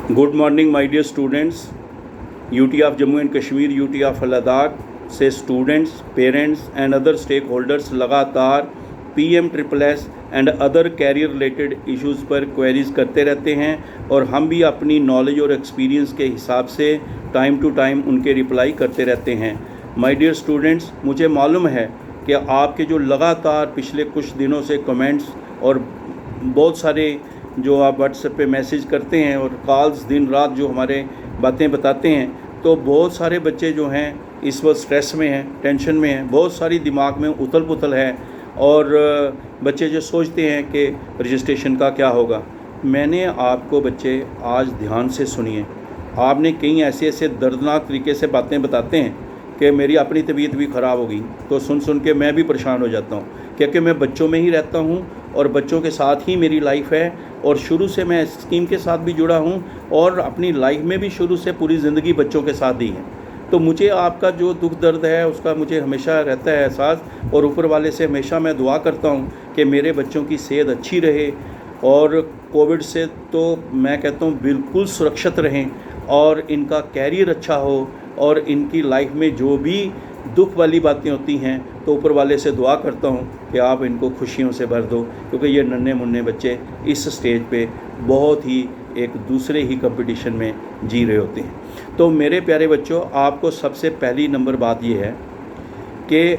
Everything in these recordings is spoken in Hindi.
Good morning my dear students. UT of Jammu and Kashmir, UT of Ladakh से students, parents and other stakeholders लगातार PM-SSS and other career related issues पर क्वेरीज़ करते रहते हैं और हम भी अपनी नॉलेज और एक्सपीरियंस के हिसाब से टाइम टू टाइम उनके रिप्लाई करते रहते हैं। माय डियर स्टूडेंट्स, मुझे मालूम है कि आपके जो लगातार पिछले कुछ दिनों से कमेंट्स और बहुत सारे जो आप व्हाट्सएप पे मैसेज करते हैं और कॉल्स दिन रात जो हमारे बातें बताते हैं, तो बहुत सारे बच्चे जो हैं इस वक्त स्ट्रेस में हैं, टेंशन में हैं, बहुत सारी दिमाग में उथल पुथल है और बच्चे जो सोचते हैं कि रजिस्ट्रेशन का क्या होगा। मैंने आपको बच्चे आज ध्यान से सुनिए, आपने कई ऐसे ऐसे दर्दनाक तरीके से बातें बताते हैं कि मेरी अपनी तबीयत भी ख़राब हो गई, तो सुन के मैं भी परेशान हो जाता हूँ, क्योंकि मैं बच्चों में ही रहता हूँ और बच्चों के साथ ही मेरी लाइफ है और शुरू से मैं इस स्कीम के साथ भी जुड़ा हूँ और अपनी लाइफ में भी शुरू से पूरी ज़िंदगी बच्चों के साथ ही है। तो मुझे आपका जो दुख दर्द है उसका मुझे हमेशा रहता है एहसास और ऊपर वाले से हमेशा मैं दुआ करता हूँ कि मेरे बच्चों की सेहत अच्छी रहे और कोविड से तो मैं कहता हूँ बिल्कुल सुरक्षित रहें और इनका कैरियर अच्छा हो और इनकी लाइफ में जो भी दुख वाली बातें होती हैं तो ऊपर वाले से दुआ करता हूँ कि आप इनको खुशियों से भर दो, क्योंकि ये नन्हे मुन्ने बच्चे इस स्टेज पे बहुत ही एक दूसरे ही कंपटीशन में जी रहे होते हैं। तो मेरे प्यारे बच्चों, आपको सबसे पहली नंबर बात ये है कि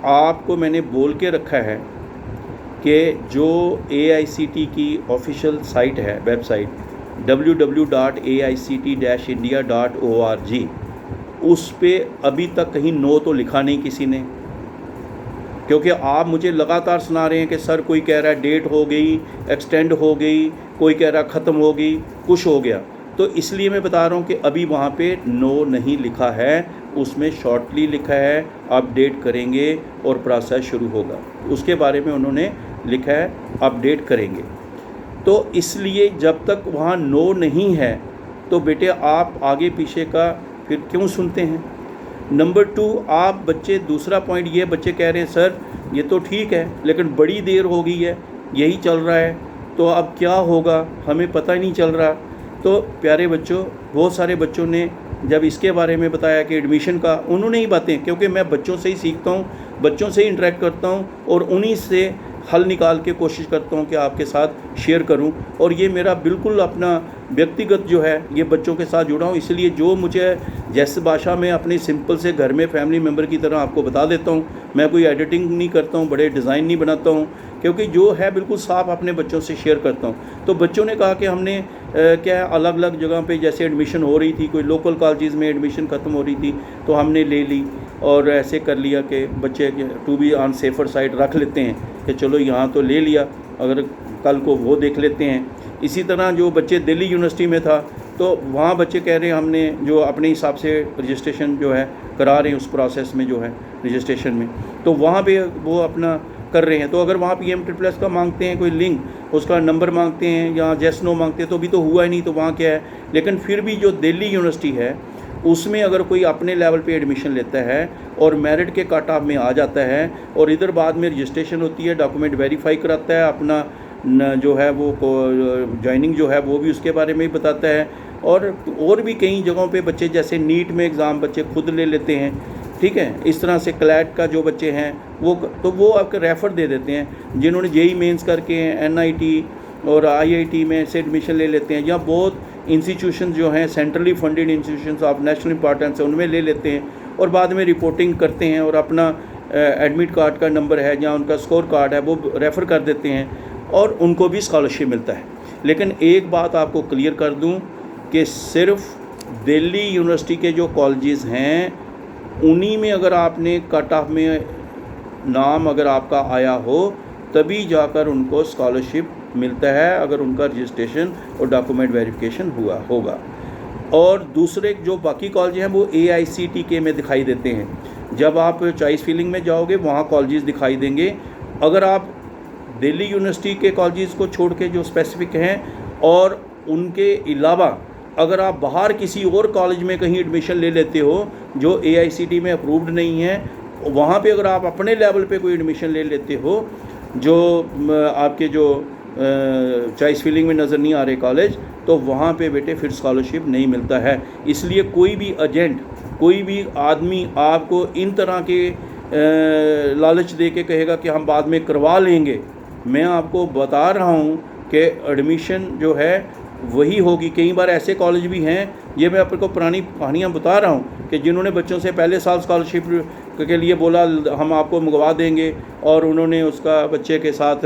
आपको मैंने बोल के रखा है कि जो AICT की ऑफिशियल साइट है, वेबसाइट www.aict-india.org, उस पे अभी तक कहीं नो तो लिखा नहीं किसी ने, क्योंकि आप मुझे लगातार सुना रहे हैं कि सर कोई कह रहा है डेट हो गई, एक्सटेंड हो गई, कोई कह रहा ख़त्म हो गई, कुछ हो गया। तो इसलिए मैं बता रहा हूँ कि अभी वहाँ पे नो नहीं लिखा है, उसमें शॉर्टली लिखा है अपडेट करेंगे और प्रोसेस शुरू होगा, उसके बारे में उन्होंने लिखा है अपडेट करेंगे। तो इसलिए जब तक वहाँ नो नहीं है तो बेटे आप आगे पीछे का फिर क्यों सुनते हैं। नंबर 2, आप बच्चे, दूसरा पॉइंट ये बच्चे कह रहे हैं सर ये तो ठीक है लेकिन बड़ी देर हो गई है, यही चल रहा है, तो अब क्या होगा हमें पता ही नहीं चल रहा। तो प्यारे बच्चों, बहुत सारे बच्चों ने जब इसके बारे में बताया कि एडमिशन का, उन्होंने ही बातें, क्योंकि मैं बच्चों से ही सीखता हूँ, बच्चों से ही इंटरेक्ट करता हूँ और उन्हीं से हल निकाल के कोशिश करता हूँ कि आपके साथ शेयर करूँ। और ये मेरा बिल्कुल अपना व्यक्तिगत जो है ये बच्चों के साथ जुड़ा हूँ, इसलिए जो मुझे जैसे भाषा में अपनी सिंपल से घर में फैमिली मेम्बर की तरह आपको बता देता हूँ। मैं कोई एडिटिंग नहीं करता हूँ, बड़े डिज़ाइन नहीं बनाता हूँ, क्योंकि जो है बिल्कुल साफ अपने बच्चों से शेयर करता हूँ। तो बच्चों ने कहा कि हमने क्या अलग अलग जगह पे जैसे एडमिशन हो रही थी, कोई लोकल कॉलेजेस में एडमिशन ख़त्म हो रही थी तो हमने ले ली और ऐसे कर लिया कि बच्चे to be on safer side रख लेते हैं कि चलो यहाँ तो ले लिया, अगर कल को वो देख लेते हैं। इसी तरह जो बच्चे दिल्ली यूनिवर्सिटी में था तो वहाँ बच्चे कह रहे हैं हमने जो अपने हिसाब से रजिस्ट्रेशन जो है करा रहे हैं उस प्रोसेस में जो है रजिस्ट्रेशन में, तो वहाँ पे वो अपना कर रहे हैं। तो अगर वहाँ PM-SSS का मांगते हैं कोई लिंक, उसका नंबर मांगते हैं या येस नो मांगते हैं तो अभी तो हुआ ही नहीं, तो वहाँ क्या है। लेकिन फिर भी जो दिल्ली यूनिवर्सिटी है उसमें अगर कोई अपने लेवल पे एडमिशन लेता है और मेरिट के कट ऑफ में आ जाता है और इधर बाद में रजिस्ट्रेशन होती है, डॉक्यूमेंट वेरीफाई कराता है, अपना जो है वो ज्वाइनिंग जो है वो भी उसके बारे में ही बताता है। और भी कई जगहों पे बच्चे जैसे नीट में एग्ज़ाम बच्चे खुद ले लेते हैं, ठीक है। इस तरह से क्लैट का जो बच्चे हैं वो आपको रेफ़र दे देते हैं, जिन्होंने JEE मेंस करके NIT और IIT में से एडमिशन ले लेते हैं, या बहुत इंस्टीट्यूशन जो हैं centrally funded institutions of national importance है उनमें ले लेते हैं और बाद में रिपोर्टिंग करते हैं और अपना एडमिट कार्ड का नंबर है या उनका स्कोर कार्ड है वो रेफ़र कर देते हैं और उनको भी स्कॉलरशिप मिलता है। लेकिन एक बात आपको क्लियर कर दूं कि सिर्फ दिल्ली यूनिवर्सिटी के जो कॉलेजेस हैं उन्हीं में अगर आपने कट ऑफ में नाम अगर आपका आया हो तभी जाकर उनको स्कॉलरशिप मिलता है, अगर उनका रजिस्ट्रेशन और डॉक्यूमेंट वेरिफिकेशन हुआ होगा। और दूसरे जो बाकी कॉलेज हैं वो AICTK में दिखाई देते हैं। जब आप चॉइस फिलिंग में जाओगे वहाँ कॉलेजेस दिखाई देंगे। अगर आप दिल्ली यूनिवर्सिटी के कॉलेजेस को छोड़ के जो स्पेसिफिक हैं और उनके अलावा अगर आप बाहर किसी और कॉलेज में कहीं एडमिशन ले लेते हो जो AICT में अप्रूव्ड नहीं है, वहाँ पे अगर आप अपने लेवल पे कोई एडमिशन ले लेते हो जो आपके जो चॉइस फिलिंग में नज़र नहीं आ रहे कॉलेज, तो वहाँ पे बेटे फिर स्कॉलरशिप नहीं मिलता है। इसलिए कोई भी एजेंट, कोई भी आदमी आपको इन तरह के लालच दे के कहेगा कि हम बाद में करवा लेंगे, मैं आपको बता रहा हूँ कि एडमिशन जो है वही होगी। कई बार ऐसे कॉलेज भी हैं, ये मैं आपको पुरानी कहानियाँ बता रहा हूँ, कि जिन्होंने बच्चों से पहले साल स्कॉलरशिप के लिए बोला हम आपको मंगवा देंगे, और उन्होंने उसका बच्चे के साथ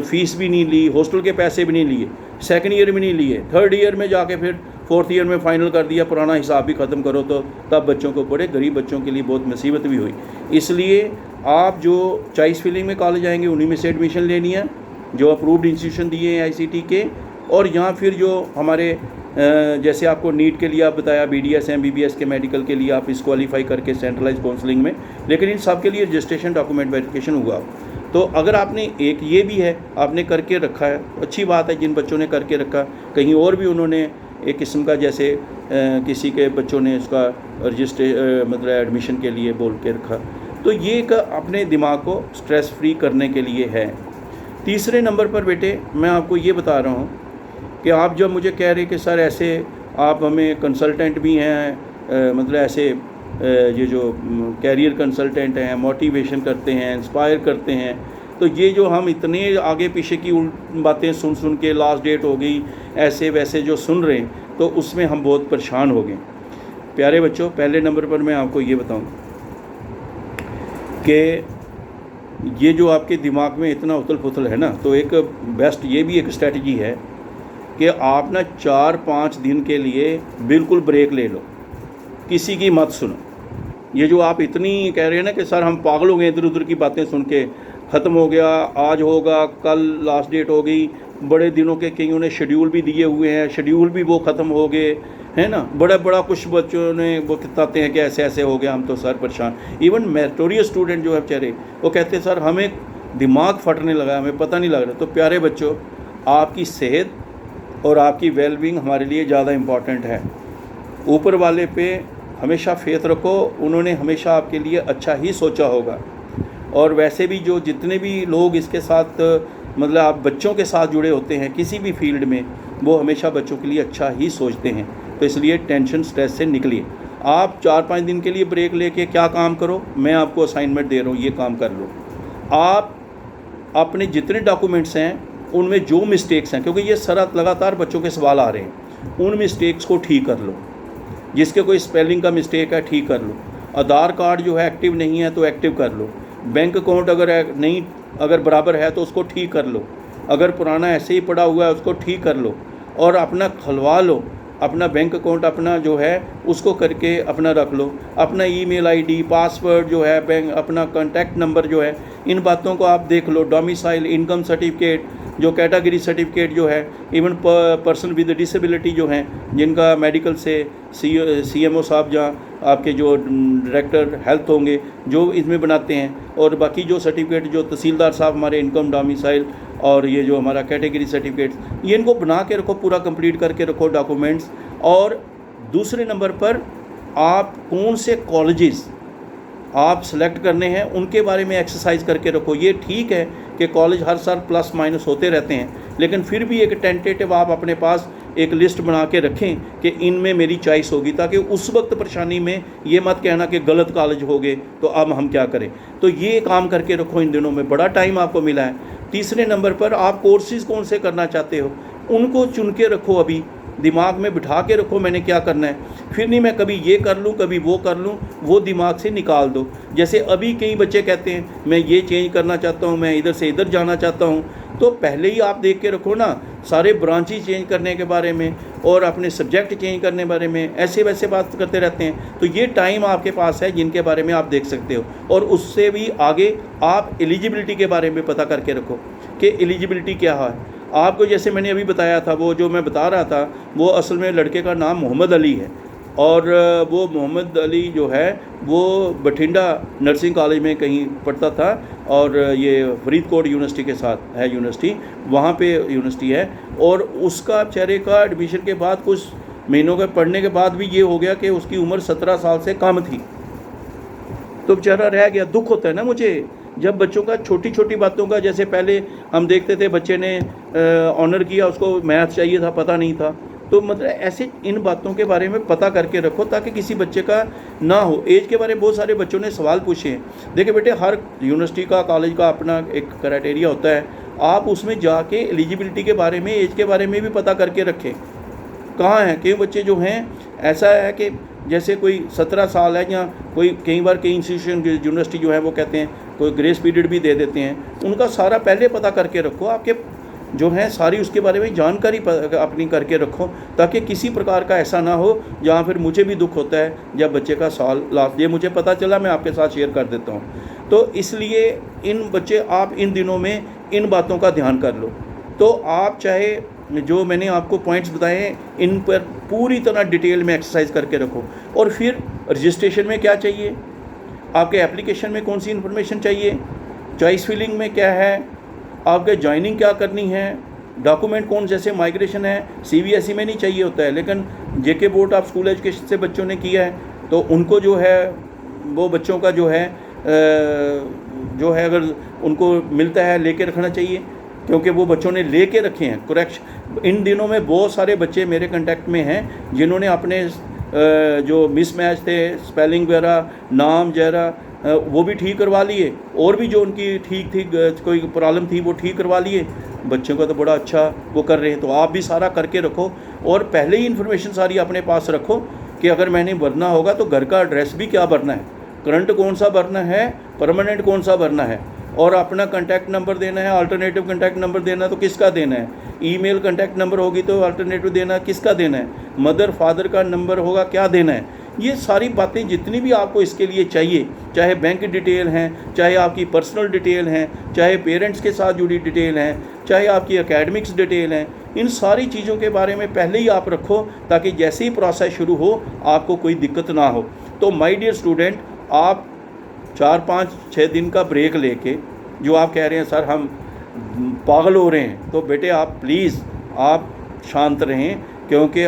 फ़ीस भी नहीं ली, हॉस्टल के पैसे भी नहीं लिए, सेकंड ईयर में नहीं लिए, थर्ड ईयर में जाके फिर फोर्थ ईयर में फ़ाइनल कर दिया, पुराना हिसाब भी ख़त्म करो। तो तब बच्चों को, बड़े गरीब बच्चों के लिए बहुत मुसीबत भी हुई। इसलिए आप जो चॉइस फिलिंग में कॉलेज आएंगे उन्हीं में से एडमिशन लेनी है, जो अप्रूव्ड इंस्टीट्यूशन दिए हैं ICT के, और यहाँ फिर जो हमारे जैसे आपको नीट के लिए आप बताया, BDS MBBS के मेडिकल के लिए आप इस क्वालिफाई करके सेंट्रलाइज काउंसलिंग में, लेकिन इन सब के लिए रजिस्ट्रेशन डॉक्यूमेंट वेरिफिकेशन हुआ। तो अगर आपने एक ये भी है आपने करके रखा है, अच्छी बात है। जिन बच्चों ने करके रखा, कहीं और भी उन्होंने एक किस्म का, जैसे किसी के बच्चों ने उसका मतलब एडमिशन के लिए बोल के रखा, तो ये एक अपने दिमाग को स्ट्रेस फ्री करने के लिए है। तीसरे नंबर पर बेटे मैं आपको ये बता रहा हूँ कि आप जब मुझे कह रहे कि सर ऐसे आप हमें कंसल्टेंट भी हैं, मतलब ऐसे ये जो कैरियर कंसल्टेंट हैं, मोटिवेशन करते हैं, इंस्पायर करते हैं, तो ये जो हम इतने आगे पीछे की बातें सुन सुन के लास्ट डेट हो गई ऐसे वैसे जो सुन रहे हैं, तो उसमें हम बहुत परेशान हो गए। प्यारे बच्चों, पहले नंबर पर मैं आपको ये बताऊं कि ये जो आपके दिमाग में इतना उथल पुथल है ना, तो एक बेस्ट ये भी एक स्ट्रेटजी है कि आप ना 4-5 दिन के लिए बिल्कुल ब्रेक ले लो, किसी की मत सुनो। ये जो आप इतनी कह रहे हैं ना कि सर हम पागल हो गए इधर उधर की बातें सुन के, ख़त्म हो गया, आज होगा, कल लास्ट डेट हो गई, बड़े दिनों के कईयों ने शेड्यूल भी दिए हुए हैं, शेड्यूल भी वो ख़त्म हो गए है ना, बड़ा कुछ बच्चों ने वो बताते हैं कि ऐसे ऐसे हो गया, हम तो सर परेशान। इवन मेरिटोरियस स्टूडेंट जो है बेचारे, वो कहते हैं सर हमें दिमाग फटने लगा, हमें पता नहीं लग रहा। तो प्यारे बच्चों, आपकी सेहत और आपकी वेलबींग हमारे लिए ज़्यादा इम्पॉर्टेंट है। ऊपर वाले पे हमेशा फेथ रखो, उन्होंने हमेशा आपके लिए अच्छा ही सोचा होगा। और वैसे भी जो जितने भी लोग इसके साथ मतलब आप बच्चों के साथ जुड़े होते हैं किसी भी फील्ड में, वो हमेशा बच्चों के लिए अच्छा ही सोचते हैं। तो इसलिए टेंशन स्ट्रेस से निकलिए। आप 4-5 दिन के लिए ब्रेक लेके क्या काम करो, मैं आपको असाइनमेंट दे रहा हूँ, ये काम कर लो। आप अपने जितने डॉक्यूमेंट्स हैं उनमें जो मिस्टेक्स हैं, क्योंकि ये लगातार बच्चों के सवाल आ रहे हैं, उन मिस्टेक्स को ठीक कर लो। जिसके कोई स्पेलिंग का मिस्टेक है ठीक कर लो। आधार कार्ड जो है एक्टिव नहीं है तो एक्टिव कर लो। बैंक अकाउंट अगर बराबर है तो उसको ठीक कर लो। अगर पुराना ऐसे ही पड़ा हुआ है उसको ठीक कर लो और अपना खुलवा लो। अपना बैंक अकाउंट अपना जो है उसको करके अपना रख लो। अपना ईमेल आईडी, पासवर्ड जो है, बैंक अपना कॉन्टैक्ट नंबर जो है, इन बातों को आप देख लो। डोमिसाइल, इनकम सर्टिफिकेट, जो कैटेगरी सर्टिफिकेट जो है, इवन पर्सन विद डिसेबिलिटी जो हैं, जिनका मेडिकल से CMO साहब जहाँ आपके जो डायरेक्टर हेल्थ होंगे जो इसमें बनाते हैं, और बाकी जो सर्टिफिकेट जो तहसीलदार साहब हमारे, इनकम, डोमिसाइल और ये जो हमारा कैटेगरी सर्टिफिकेट, ये इनको बना के रखो, पूरा कंप्लीट करके रखो डॉक्यूमेंट्स। और दूसरे नंबर पर आप कौन से कॉलेजेस आप सेलेक्ट करने हैं उनके बारे में एक्सरसाइज करके रखो। ये ठीक है कि कॉलेज हर साल प्लस माइनस होते रहते हैं, लेकिन फिर भी एक टेंटेटिव आप अपने पास एक लिस्ट बना के रखें कि इनमें मेरी चॉइस होगी, ताकि उस वक्त परेशानी में ये मत कहना कि गलत कॉलेज हो गए तो अब हम क्या करें। तो ये काम करके रखो, इन दिनों में बड़ा टाइम आपको मिला है। तीसरे नंबर पर आप कोर्सेज़ कौन से करना चाहते हो उनको चुन के रखो, अभी दिमाग में बिठा के रखो मैंने क्या करना है। फिर नहीं मैं कभी ये कर लूँ कभी वो कर लूँ, वो दिमाग से निकाल दो। जैसे अभी कई बच्चे कहते हैं मैं ये चेंज करना चाहता हूँ, मैं इधर से इधर जाना चाहता हूँ, तो पहले ही आप देख के रखो ना सारे ब्रांचेज चेंज करने के बारे में और अपने सब्जेक्ट चेंज करने के बारे में, ऐसे वैसे बात करते रहते हैं। तो ये टाइम आपके पास है जिनके बारे में आप देख सकते हो। और उससे भी आगे आप एलिजिबिलिटी के बारे में पता करके रखो कि एलिजिबिलिटी क्या है आपको। जैसे मैंने अभी बताया था, वो जो मैं बता रहा था वो असल में लड़के का नाम मोहम्मद अली है, और वो मोहम्मद अली जो है वो बठिंडा नर्सिंग कॉलेज में कहीं पढ़ता था, और ये फरीदकोट यूनिवर्सिटी के साथ है यूनिवर्सिटी, वहाँ पे यूनिवर्सिटी है। और उसका बेचारे का एडमिशन के बाद कुछ महीनों के पढ़ने के बाद भी ये हो गया कि उसकी उम्र 17 साल से कम थी, तो बेचारा रह गया। दुख होता है ना मुझे जब बच्चों का छोटी छोटी बातों का, जैसे पहले हम देखते थे बच्चे ने ऑनर किया, उसको मैथ चाहिए था, पता नहीं था, तो मतलब ऐसे इन बातों के बारे में पता करके रखो ताकि किसी बच्चे का ना हो। एज के बारे में बहुत सारे बच्चों ने सवाल पूछे हैं। देखिए बेटे, हर यूनिवर्सिटी का, कॉलेज का अपना एक क्राइटेरिया होता है, आप उसमें जाके एलिजिबिलिटी के बारे में, एज के बारे में भी पता करके रखें कहाँ हैं। कई बच्चे जो हैं, ऐसा है कि जैसे कोई 17 साल है, या कोई कई बार कई इंस्टीट्यूशन यूनिवर्सिटी जो है वो कहते हैं कोई ग्रेस पीरियड भी दे देते हैं, उनका सारा पहले पता करके रखो, आपके जो है सारी उसके बारे में जानकारी अपनी करके रखो, ताकि किसी प्रकार का ऐसा ना हो जहाँ फिर मुझे भी दुख होता है जब बच्चे का साल लास्ट, ये मुझे पता चला, मैं आपके साथ शेयर कर देता हूँ। तो इसलिए इन बच्चे, आप इन दिनों में इन बातों का ध्यान कर लो। तो आप चाहे जो मैंने आपको पॉइंट्स बताए हैं, इन पर पूरी तरह डिटेल में एक्सरसाइज करके रखो। और फिर रजिस्ट्रेशन में क्या चाहिए, आपके एप्लीकेशन में कौन सी इन्फॉर्मेशन चाहिए, चॉइस फिलिंग में क्या है, आपके ज्वाइनिंग क्या करनी है, डॉक्यूमेंट कौन, जैसे माइग्रेशन है सीबीएसई में नहीं चाहिए होता है, लेकिन जेके बोर्ड ऑफ स्कूल एजुकेशन से बच्चों ने किया है तो उनको जो है वो बच्चों का जो है अगर उनको मिलता है लेके रखना चाहिए, क्योंकि वो बच्चों ने लेके रखे हैं करेक्शन। इन दिनों में बहुत सारे बच्चे मेरे कांटेक्ट में हैं जिन्होंने अपने जो मिसमैच थे, स्पेलिंग वगैरह, नाम वगैरह, वो भी ठीक करवा लिए, और भी जो उनकी ठीक थी कोई प्रॉब्लम थी वो ठीक करवा लिए। बच्चों का तो बड़ा अच्छा वो कर रहे हैं। तो आप भी सारा करके रखो, और पहले ही इन्फॉर्मेशन सारी अपने पास रखो कि अगर मैंने भरना होगा तो घर का एड्रेस भी क्या भरना है, करंट कौन सा भरना है, परमानेंट कौन सा भरना है, और अपना कॉन्टैक्ट नंबर देना है, अल्टरनेटिव कॉन्टैक्ट नंबर देना तो किसका देना है, ईमेल कॉन्टैक्ट नंबर होगी तो अल्टरनेटिव देना किसका देना है, मदर फादर का नंबर होगा क्या देना है। ये सारी बातें जितनी भी आपको इसके लिए चाहिए, चाहे बैंक डिटेल हैं, चाहे आपकी पर्सनल डिटेल हैं, चाहे पेरेंट्स के साथ जुड़ी डिटेल हैं, चाहे आपकी एकेडमिक्स डिटेल हैं, इन सारी चीज़ों के बारे में पहले ही आप रखो ताकि जैसे ही प्रोसेस शुरू हो आपको कोई दिक्कत ना हो। तो माय डियर स्टूडेंट, आप 4-5-6 दिन का ब्रेक लेके, जो आप कह रहे हैं सर हम पागल हो रहे हैं, तो बेटे आप प्लीज़ आप शांत रहें, क्योंकि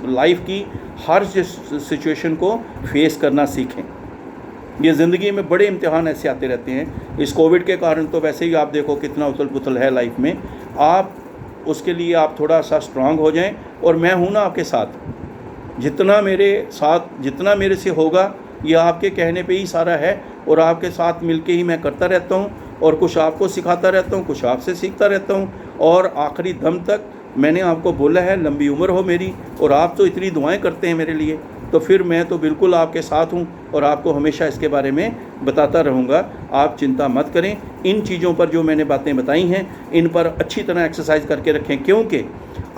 लाइफ की हर सिचुएशन को फेस करना सीखें। ये ज़िंदगी में बड़े इम्तिहान ऐसे आते रहते हैं। इस कोविड के कारण तो वैसे ही आप देखो कितना उथल पुथल है लाइफ में। आप उसके लिए आप थोड़ा सा स्ट्रांग हो जाएं, और मैं हूँ ना आपके साथ, जितना मेरे से होगा ये आपके कहने पे ही सारा है, और आपके साथ मिलके ही मैं करता रहता हूँ, और कुछ आपको सिखाता रहता हूँ, कुछ आपसे सीखता रहता हूँ, और आखिरी दम तक मैंने आपको बोला है लंबी उम्र हो मेरी, और आप तो इतनी दुआएं करते हैं मेरे लिए, तो फिर मैं तो बिल्कुल आपके साथ हूँ और आपको हमेशा इसके बारे में बताता रहूँगा। आप चिंता मत करें, इन चीज़ों पर जो मैंने बातें बताई हैं इन पर अच्छी तरह एक्सरसाइज करके रखें, क्योंकि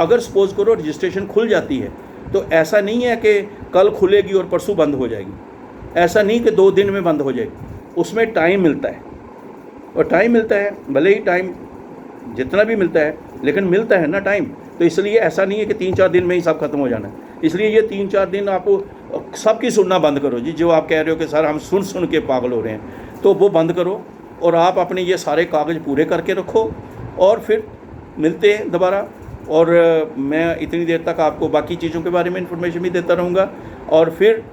अगर सपोज़ करो रजिस्ट्रेशन खुल जाती है तो ऐसा नहीं है कि कल खुलेगी और परसों बंद हो जाएगी, ऐसा नहीं कि 2 दिन में बंद हो जाएगी, उसमें टाइम मिलता है, और टाइम मिलता है, भले ही टाइम जितना भी मिलता है लेकिन मिलता है ना टाइम। तो इसलिए ऐसा नहीं है कि 3-4 दिन में ही सब खत्म हो जाना है। इसलिए ये 3-4 दिन आपको सबकी सुनना बंद करो जी। जो आप कह रहे हो कि सर हम सुन के पागल हो रहे हैं, तो वो बंद करो, और आप अपने ये सारे कागज़ पूरे करके रखो, और फिर मिलते हैं दोबारा। और मैं इतनी देर तक आपको बाकी चीज़ों के बारे में इंफॉर्मेशन भी देता रहूँगा, और फिर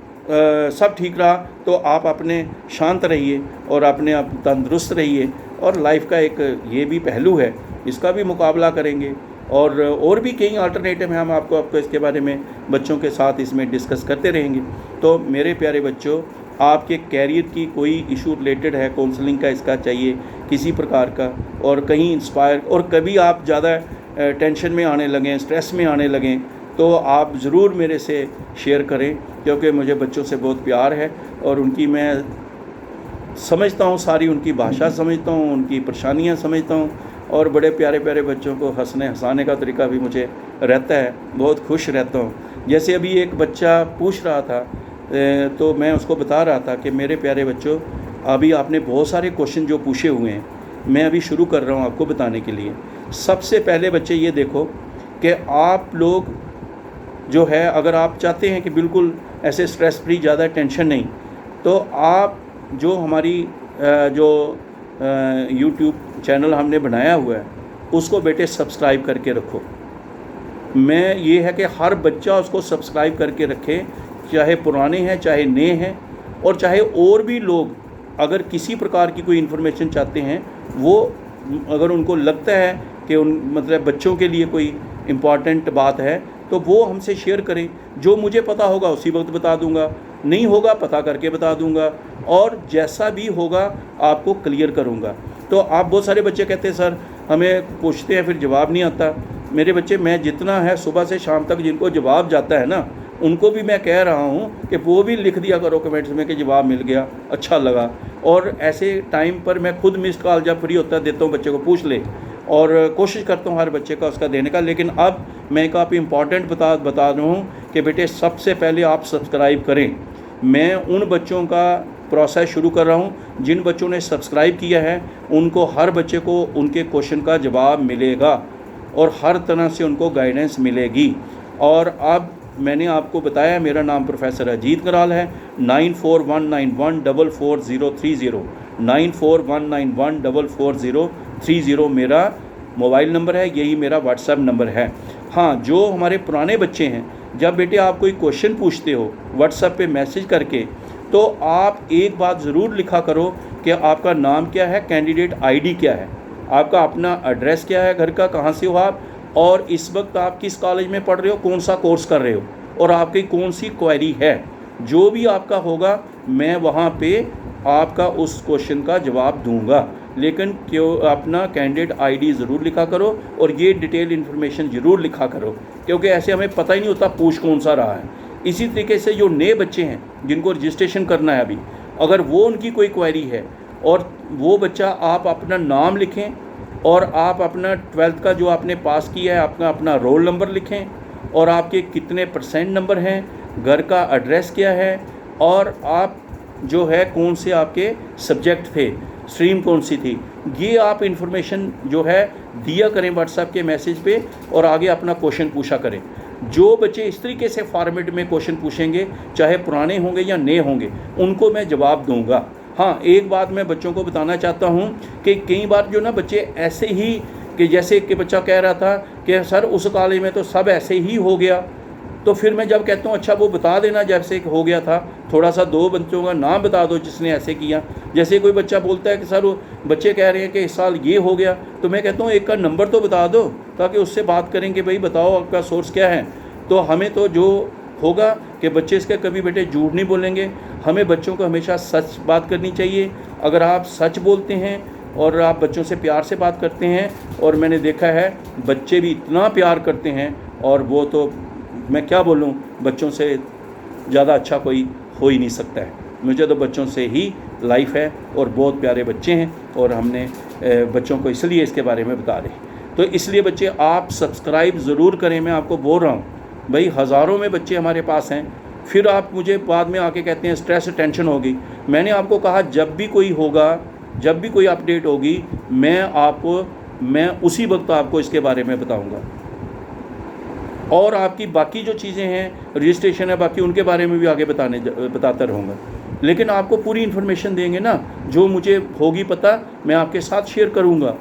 सब ठीक रहा तो आप अपने शांत रहिए और अपने आप तंदुरुस्त रहिए, और लाइफ का एक ये भी पहलू है, इसका भी मुकाबला करेंगे, और भी कई अल्टरनेटिव हैं, हम आपको इसके बारे में बच्चों के साथ इसमें डिस्कस करते रहेंगे। तो मेरे प्यारे बच्चों, आपके कैरियर की कोई इशू रिलेटेड है, काउंसलिंग का इसका चाहिए किसी प्रकार का, और कहीं इंस्पायर, और कभी आप ज़्यादा टेंशन में आने लगें, स्ट्रेस में आने लगें, तो आप ज़रूर मेरे से शेयर करें, क्योंकि मुझे बच्चों से बहुत प्यार है, और उनकी मैं समझता हूँ, सारी उनकी भाषा समझता हूँ, उनकी परेशानियाँ समझता हूँ, और बड़े प्यारे प्यारे बच्चों को हंसाने का तरीका भी मुझे रहता है, बहुत खुश रहता हूँ। जैसे अभी एक बच्चा पूछ रहा था, तो मैं उसको बता रहा था कि मेरे प्यारे बच्चों, अभी आपने बहुत सारे क्वेश्चन जो पूछे हुए हैं, मैं अभी शुरू कर रहा हूँ आपको बताने के लिए। सबसे पहले बच्चे ये देखो कि आप लोग जो है, अगर आप चाहते हैं कि बिल्कुल ऐसे स्ट्रेस फ्री, ज़्यादा टेंशन नहीं, तो आप जो हमारी जो यूट्यूब चैनल हमने बनाया हुआ है उसको बेटे सब्सक्राइब करके रखो। मैं ये है कि हर बच्चा उसको सब्सक्राइब करके रखे, चाहे पुराने हैं चाहे नए हैं, और चाहे और भी लोग अगर किसी प्रकार की कोई इन्फॉर्मेशन चाहते हैं, वो अगर उनको लगता है कि उन मतलब बच्चों के लिए कोई इम्पॉर्टेंट बात है तो वो हमसे शेयर करें। जो मुझे पता होगा उसी वक्त बता दूंगा, नहीं होगा पता करके बता दूंगा, और जैसा भी होगा आपको क्लियर करूंगा। तो आप बहुत सारे बच्चे कहते हैं सर हमें पूछते हैं फिर जवाब नहीं आता। मेरे बच्चे, मैं जितना है सुबह से शाम तक जिनको जवाब जाता है ना, उनको भी मैं कह रहा हूँ कि वो भी लिख दिया करो कमेंट्स में कि जवाब मिल गया, अच्छा लगा। और ऐसे टाइम पर मैं खुद मिस्ड कॉल जब फ्री होता है देता हूँ, बच्चे को पूछ ले, और कोशिश करता हूँ हर बच्चे का उसका देने का। लेकिन अब मैं एक आप इम्पॉर्टेंट बता रहा हूँ कि बेटे सबसे पहले आप सब्सक्राइब करें। मैं उन बच्चों का प्रोसेस शुरू कर रहा हूँ जिन बच्चों ने सब्सक्राइब किया है, उनको हर बच्चे को उनके क्वेश्चन का जवाब मिलेगा और हर तरह से उनको गाइडेंस मिलेगी। और अब मैंने आपको बताया मेरा नाम प्रोफेसर अजीत कराल है। 9419144030 9419144030 मेरा मोबाइल नंबर है, यही मेरा व्हाट्सएप नंबर है। हाँ, जो हमारे पुराने बच्चे हैं, जब बेटे आप कोई क्वेश्चन पूछते हो व्हाट्सएप पे मैसेज करके, तो आप एक बात ज़रूर लिखा करो कि आपका नाम क्या है, कैंडिडेट आईडी क्या है, आपका अपना एड्रेस क्या है, घर का, कहाँ से हो आप, और इस वक्त आप किस कॉलेज में पढ़ रहे हो, कौन सा कोर्स कर रहे हो, और आपकी कौन सी क्वेरी है। जो भी आपका होगा मैं वहाँ पे आपका उस क्वेश्चन का जवाब दूंगा। लेकिन क्यों अपना कैंडिडेट आईडी ज़रूर लिखा करो और ये डिटेल इन्फॉर्मेशन ज़रूर लिखा करो, क्योंकि ऐसे हमें पता ही नहीं होता पूछ कौन सा रहा है। इसी तरीके से जो नए बच्चे हैं जिनको रजिस्ट्रेशन करना है अभी, अगर वो उनकी कोई क्वेरी है और वो बच्चा, आप अपना नाम लिखें और आप अपना 12th का जो आपने पास किया है आपका अपना रोल नंबर लिखें, और आपके कितने % नंबर हैं, घर का एड्रेस क्या है, और आप जो है कौन से आपके सब्जेक्ट थे, स्ट्रीम कौन सी थी, ये आप इन्फॉर्मेशन जो है दिया करें व्हाट्सएप के मैसेज पे, और आगे अपना क्वेश्चन पूछा करें। जो बच्चे इस तरीके से फॉर्मेट में क्वेश्चन पूछेंगे, चाहे पुराने होंगे या नए होंगे, उनको मैं जवाब दूंगा। हाँ, एक बात मैं बच्चों को बताना चाहता हूँ कि कई बार जो ना बच्चे ऐसे ही, कि जैसे कि बच्चा कह रहा था कि सर उस कॉलेज में तो सब ऐसे ही हो गया, तो फिर मैं जब कहता हूँ अच्छा वो बता देना जैसे हो गया था, थोड़ा सा 2 बच्चों का नाम बता दो जिसने ऐसे किया। जैसे कोई बच्चा बोलता है कि सर वो बच्चे कह रहे हैं कि इस साल ये हो गया, तो मैं कहता हूँ एक का नंबर तो बता दो, ताकि उससे बात करें कि भाई बताओ आपका सोर्स क्या है। तो हमें तो जो होगा कि बच्चे इसके कभी बेटे झूठ नहीं बोलेंगे, हमें बच्चों को हमेशा सच बात करनी चाहिए। अगर आप सच बोलते हैं और आप बच्चों से प्यार से बात करते हैं, और मैंने देखा है बच्चे भी इतना प्यार करते हैं, और वो तो मैं क्या बोलूं, बच्चों से ज़्यादा अच्छा कोई हो ही नहीं सकता है। मुझे तो बच्चों से ही लाइफ है, और बहुत प्यारे बच्चे हैं, और हमने बच्चों को इसलिए इसके बारे में बता रहे हैं। तो इसलिए बच्चे आप सब्सक्राइब ज़रूर करें। मैं आपको बोल रहा हूँ भाई, हज़ारों में बच्चे हमारे पास हैं, फिर आप मुझे बाद में आके कहते हैं स्ट्रेस टेंशन होगी। मैंने आपको कहा जब भी कोई होगा, जब भी कोई अपडेट होगी, मैं उसी वक्त आपको इसके बारे में बताऊंगा। और आपकी बाकी जो चीज़ें हैं, रजिस्ट्रेशन है, बाकी उनके बारे में भी आगे बताता रहूँगा। लेकिन आपको पूरी इन्फॉर्मेशन देंगे ना, जो मुझे होगी पता, मैं आपके साथ शेयर करूँगा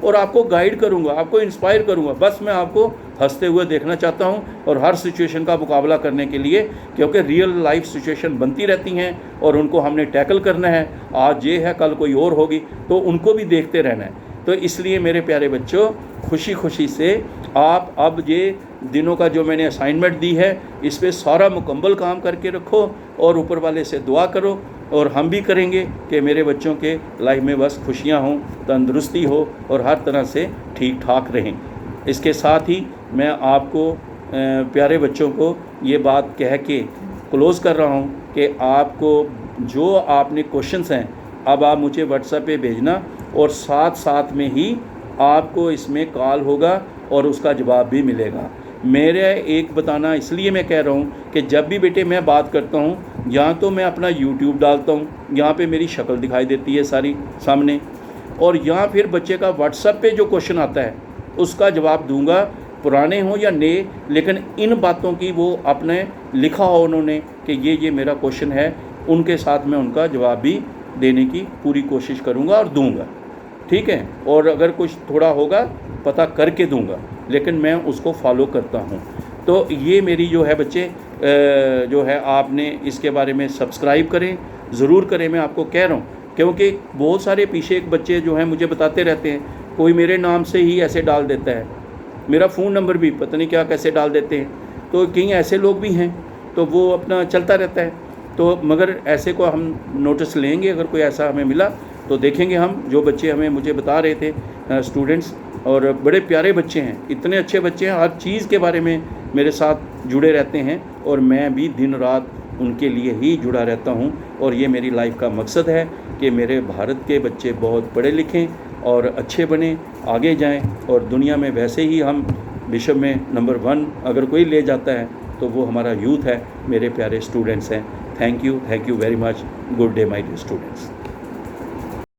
और आपको गाइड करूँगा, आपको इंस्पायर करूँगा। बस मैं आपको हंसते हुए देखना चाहता हूँ, और हर सिचुएशन का मुकाबला करने के लिए, क्योंकि रियल लाइफ सिचुएशन बनती रहती हैं और उनको हमने टैकल करना है। आज ये है, कल कोई और होगी, तो उनको भी देखते रहना है। तो इसलिए मेरे प्यारे बच्चों, खुशी खुशी से आप अब ये दिनों का जो मैंने असाइनमेंट दी है, इस पर सारा मुकम्मल काम करके रखो, और ऊपर वाले से दुआ करो, और हम भी करेंगे कि मेरे बच्चों के लाइफ में बस खुशियाँ हों, तंदुरुस्ती हो, और हर तरह से ठीक ठाक रहें। इसके साथ ही मैं आपको प्यारे बच्चों को ये बात कह के क्लोज़ कर रहा हूँ कि आपको जो आपने क्वेश्चंस हैं, अब आप मुझे व्हाट्सएप पे भेजना, और साथ में ही आपको इसमें कॉल होगा और उसका जवाब भी मिलेगा। मेरे एक बताना इसलिए मैं कह रहा हूँ कि जब भी बेटे मैं बात करता हूँ, यहाँ तो मैं अपना YouTube डालता हूँ, यहाँ पे मेरी शक्ल दिखाई देती है सारी सामने, और यहाँ फिर बच्चे का व्हाट्सएप पे जो क्वेश्चन आता है उसका जवाब दूंगा, पुराने हों या नए। लेकिन इन बातों की वो अपने लिखा हो उन्होंने कि ये मेरा क्वेश्चन है, उनके साथ मैं उनका जवाब भी देने की पूरी कोशिश करूँगा और दूँगा, ठीक है। और अगर कुछ थोड़ा होगा पता करके दूंगा, लेकिन मैं उसको फॉलो करता हूं। तो ये मेरी जो है बच्चे जो है, आपने इसके बारे में सब्सक्राइब करें, ज़रूर करें। मैं आपको कह रहा हूं क्योंकि बहुत सारे पीछे एक बच्चे जो हैं मुझे बताते रहते हैं, कोई मेरे नाम से ही ऐसे डाल देता है, मेरा फ़ोन नंबर भी पता नहीं क्या कैसे डाल देते हैं। तो कई ऐसे लोग भी हैं, तो वो अपना चलता रहता है। तो मगर ऐसे को हम नोटिस लेंगे, अगर कोई ऐसा हमें मिला तो देखेंगे हम। जो बच्चे हमें मुझे बता रहे थे स्टूडेंट्स, और बड़े प्यारे बच्चे हैं, इतने अच्छे बच्चे हैं, हर चीज़ के बारे में मेरे साथ जुड़े रहते हैं, और मैं भी दिन रात उनके लिए ही जुड़ा रहता हूं। और ये मेरी लाइफ का मकसद है कि मेरे भारत के बच्चे बहुत पढ़े लिखें और अच्छे बने, आगे जाएं, और दुनिया में वैसे ही हम विश्व में नंबर 1 अगर कोई ले जाता है तो वो हमारा यूथ है, मेरे प्यारे स्टूडेंट्स हैं। Thank you very much. Good day my dear students.